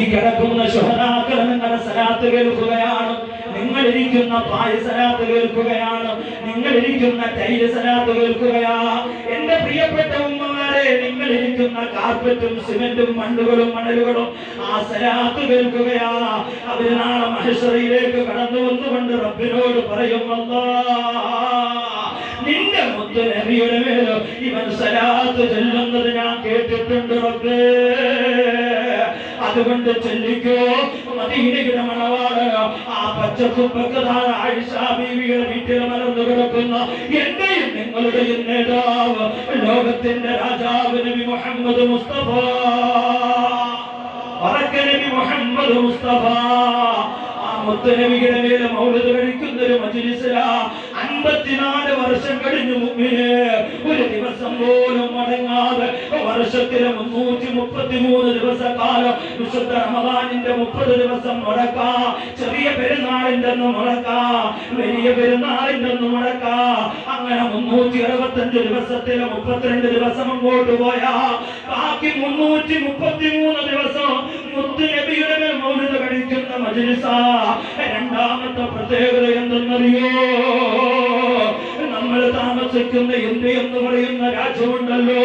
ഈ കിടക്കുന്ന ശുഹദാക്കൾ നിങ്ങളുടെ സലാത്ത് കേൾക്കുകയാണ്, നിങ്ങളിരിക്കുന്ന പായ സലാത്ത് കേൾക്കുകയാണ്, നിങ്ങളിരിക്കുന്ന ടൈല് സലാത്ത് കേൾക്കുകയാ. എന്റെ പ്രിയപ്പെട്ട ഉമ്മമാരെ, നിങ്ങളിരിക്കുന്ന കാർപ്പറ്റും സിമെന്റും മണ്ണുകളും മണലുകളും ആ സലാത്ത് കേൾക്കുകയാ. അവര് നാളെ മഹ്ശറിലേക്ക് കടന്നു വന്നുകൊണ്ട് റബ്ബിനോട് പറയും, നിന്റെ മുത്ത് നബിയുടെ മേൽ ഇവൻ സലാത്ത് ചൊല്ലുന്നത് ഞാൻ കേട്ടിട്ടുണ്ട് റബ്ബേ, അതുകൊണ്ട് ചൊല്ലിക്കോ. മദീനയുടെ മണവാള ആ പച്ചക്കുപ്പക്കതാണ് ആയിഷ ബീവിയുടെ വീട്ടിൽ മലർന്നു കിടക്കുന്ന എന്റെയും നിങ്ങളുടെയും നേതാവ്, ലോകത്തിന്റെ രാജാവ് നബി മുഹമ്മദ് മുസ്തഫ, നബി മുഹമ്മദ് മുസ്തഫ. മുത്തനബിയുടെ മേലെ മൗലിദ് കഴിക്കുന്ന ഒരു മജ്‌ലിസിലാ 54 വർഷം കഴിഞ്ഞു മുഅ്മിനേ, ഒരു ദിവസം പോലും മടങ്ങാതെ വർഷത്തിലെ 333 ദിവസക്കാലം വിശുദ്ധ റമദാനിന്റെ 30 ദിവസം മുടക്കാ, ചെറിയ പെരുന്നാളിന്റെ അന്ന് മുടക്കാ, വലിയ പെരുന്നാളിന്റെ അന്ന് മുടക്കാ. അങ്ങനെ 365 ദിവസത്തിലെ 32 ദിവസം അങ്ങോട്ട് പോയാ ബാക്കി 333 ദിവസം മുത്തുനബിയുടെ മേൽ മൗലിദ് കഴിക്കുന്ന മജ്‌ലിസാ. രണ്ടാമത്തെ പ്രത്യേകത എന്തെന്നറിയോ? നമ്മൾ താമസിക്കുന്ന ഇന്ത്യ എന്ന് പറയുന്ന രാജ്യമുണ്ടല്ലോ,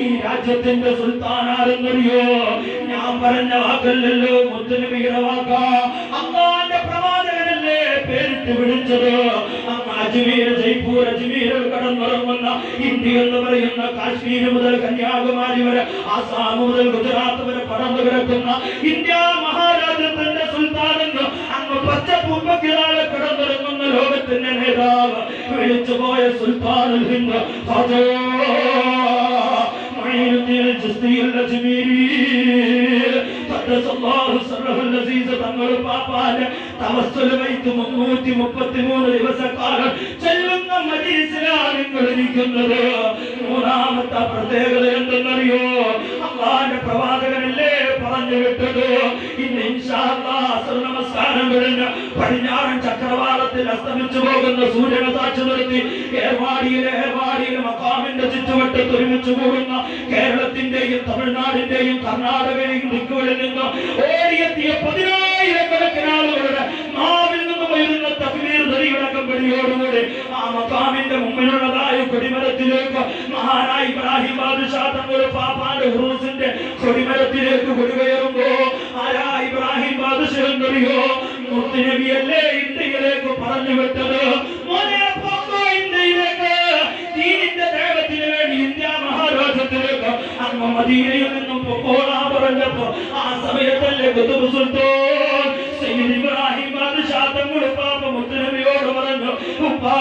ഈ രാജ്യത്തിന്റെ സുൽത്താൻ ആരെന്നറിയോ? ഞാൻ പറഞ്ഞ വാക്കല്ലല്ലോ, മുത്തുനബിയുടെ വാക്കാ. അല്ലാഹുവിന്റെ പ്രവാചകനല്ലേ പേരിട്ട് വിളിച്ചത്. അജ്മീർ, ജയ്പൂർ, അജ്മീരിൽ കടന്നുറങ്ങുന്ന ഇന്ത്യ എന്ന് പറയുന്ന കാശ്മീർ മുതൽ കന്യാകുമാരി വരെ, ആസാം മുതൽ ഗുജറാത്ത് വരെ പടർന്നു കിടക്കുന്ന ഇന്ത്യ മഹാരാജ്യത്തിന്റെ സുൽത്താൻ എന്ന് അങ്ങ് പച്ചപ്പൂമ്പക്കിനാലെ കിടന്നിറങ്ങുന്ന ലോകത്തിന്റെ നേതാവ്, വിളിച്ചുപോയ സുൽത്താനുൽ ഹിന്ദ് ഖാജാ മുഈനുദ്ദീൻ ചിശ്തിയിൽ അജ്മീരി ഖദ്ദസല്ലാഹു സർറഹുൽ അസീസ് തങ്ങൾ പാപ്പാന്റെ തവസ്സുൽ വൈത്ത് 333 ദിവസക്കാലം ചെല്ലുന്ന മജ്‌ലിസിലാണ് നിങ്ങൾ ഇരിക്കുന്നത്. മൂന്നാമത്തെ പ്രത്യേകത എന്തെന്നറിയോ? അല്ലാഹുവിന്റെ പ്രവാചകനല്ലേ പറഞ്ഞു വിട്ടത്, ഇന്ന് ഇൻഷാ അല്ലാഹ് അസ്ർ നമസ്കാരം കഴിഞ്ഞ് പടിഞ്ഞാറൻ ചക്രവാളത്തിൽ അസ്തമിച്ചു പോകുന്ന സൂര്യനെ സാക്ഷി നിർത്തി ഏർവാടിയിലെ മഖാമിന്റെ ചുറ്റുവട്ടത്ത് ഒരുമിച്ച് കൂടുന്ന കേരളത്തിന്റെയും തമിഴ്നാടിന്റെയും കർണാടകയുടെയും ദിക്കുകളിൽ നിന്ന് ഓടിയെത്തിയ 10,000 ആളുകളുടെ നാവിൽ നിന്ന് വരുന്ന തക്ബീർ ധ്വനിയുടെ കമ്പനിയോടുകൂടി ആ മഖാമിന്റെ മുമ്പിലുള്ളതായ കൊടിമരത്തിലേക്ക് മഹാനായ ഇബ്രാഹിം ബാദ്ഷാ തങ്ങളുടെ പാപ്പാന്റെ ഉറൂസിന്റെ കൊടിമരത്തിലേക്ക് കൊടികയറുമ്പോ ആരാ ഇബ്രാഹിം ബാദ്ഷാ എന്നറിയോ? മുത്തുനബിയല്ലേ ഇന്ത്യയിലേക്ക് പറഞ്ഞു വിട്ടത്. മോനെ പോകോ ഇന്ത്യയിലേക്ക്, ദീനിന്റെ ദൈവത്തിന് വേണ്ടി ഇന്ത്യ മഹാരാജ്യത്തിലേക്ക് അങ്ങ് മദീനയിൽ നിന്നും പോകോളാ പറഞ്ഞപ്പോ ആ സമയത്തല്ലേ ഖുതുബ് സുൽത്താൻ സയ്യിദ് ഇബ്രാഹിം ബാദ്ഷാ തങ്ങളുടെ പാപ്പ മുത്തുനബിയോട് പറഞ്ഞു, ഉപ്പാ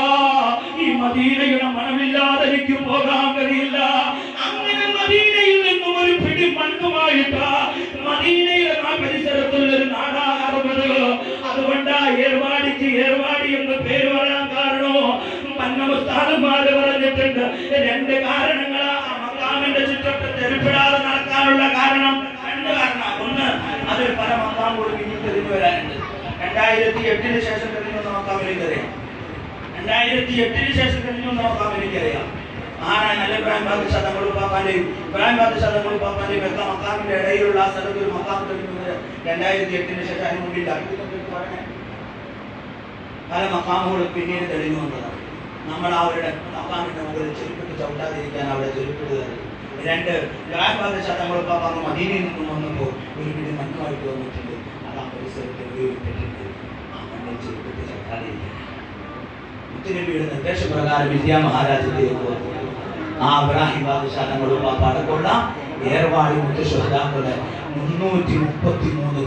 ഈ മദീനയുടെ മണമില്ലാതെ എനിക്ക് പോകാൻ കഴിയില്ല. അങ്ങനെ മദീനയിൽ നിന്നും ഒരു പിടി മണ്ണുമായിട്ട് മദീനയിലെ ആ പരിസരത്തുള്ളൊരു നാടാറുന്നത്. അതുകൊണ്ടാ ഏർവാടിക്ക് ഏർവാടി എന്ന് പേര് പറയാൻ കാരണോ പന്നമസ്ഥാനന്മാര് പറഞ്ഞിട്ടുണ്ട്. 2 കാരണങ്ങളാ മക്കാമിന്റെ ചുറ്റത്ത് ചെരുപ്പിടാതെ നടക്കാനുള്ള കാരണം. 2 കാരണം. ഒന്ന്, അതൊരു പല മക്കാം കൂടി പിന്നീട് തിരിഞ്ഞു വരാനുണ്ട്. 2008 ശേഷം തിരിഞ്ഞു നോക്കാം എനിക്കറിയാം. 2008 ശേഷം തിരിഞ്ഞു നോക്കാം എനിക്കറിയാം. ആരാണ് നല്ല ഇബ്രാഹിം ബാദ്ഷാ തങ്ങളുടെ പാപ്പാന്റെയും വെക്ക മക്കാമിന്റെ ഇടയിലുള്ള ആ സ്ഥലത്ത് ഒരു മക്കാം തെളിഞ്ഞത് 2008 ശേഷം. അതിന് മുമ്പിൽ പല മക്കാമുകളും പിന്നീട് തെളിഞ്ഞു വന്നതാണ്. നമ്മൾ അവരുടെ മക്കാമിന്റെ മുകളിൽ ചെരുപ്പിട്ട് ചവിട്ടാതിരിക്കാൻ അവിടെ ചെരുപ്പിടുക. 2, ഇബ്രാഹിം ബാദ്ഷാ തങ്ങളുടെ പാപ്പ അങ്ങ് മദീനയിൽ നിന്നും വന്നപ്പോൾ ഒരു പിടി മണ്ണുമായിട്ട് വന്നിട്ടുണ്ട്. അത് ആ പരിസരത്ത് ഉപയോഗിച്ചിട്ടുണ്ട്. ആ മണ്ണിൽ ചെരുപ്പിട്ട് ചവിട്ടാതിരിക്കാൻ മുത്തുനബിയുടെ നിർദ്ദേശപ്രകാരം ഇന്ത്യ മഹാരാജ്യത്തിലേക്ക് വന്നു. ആ ഇബ്രാഹിം ബാദ്ഷാ തങ്ങളുടെ പാപ്പ അടക്കമുള്ള ഏർവാടി മുത്തുശുഹദാക്കളുടെ 333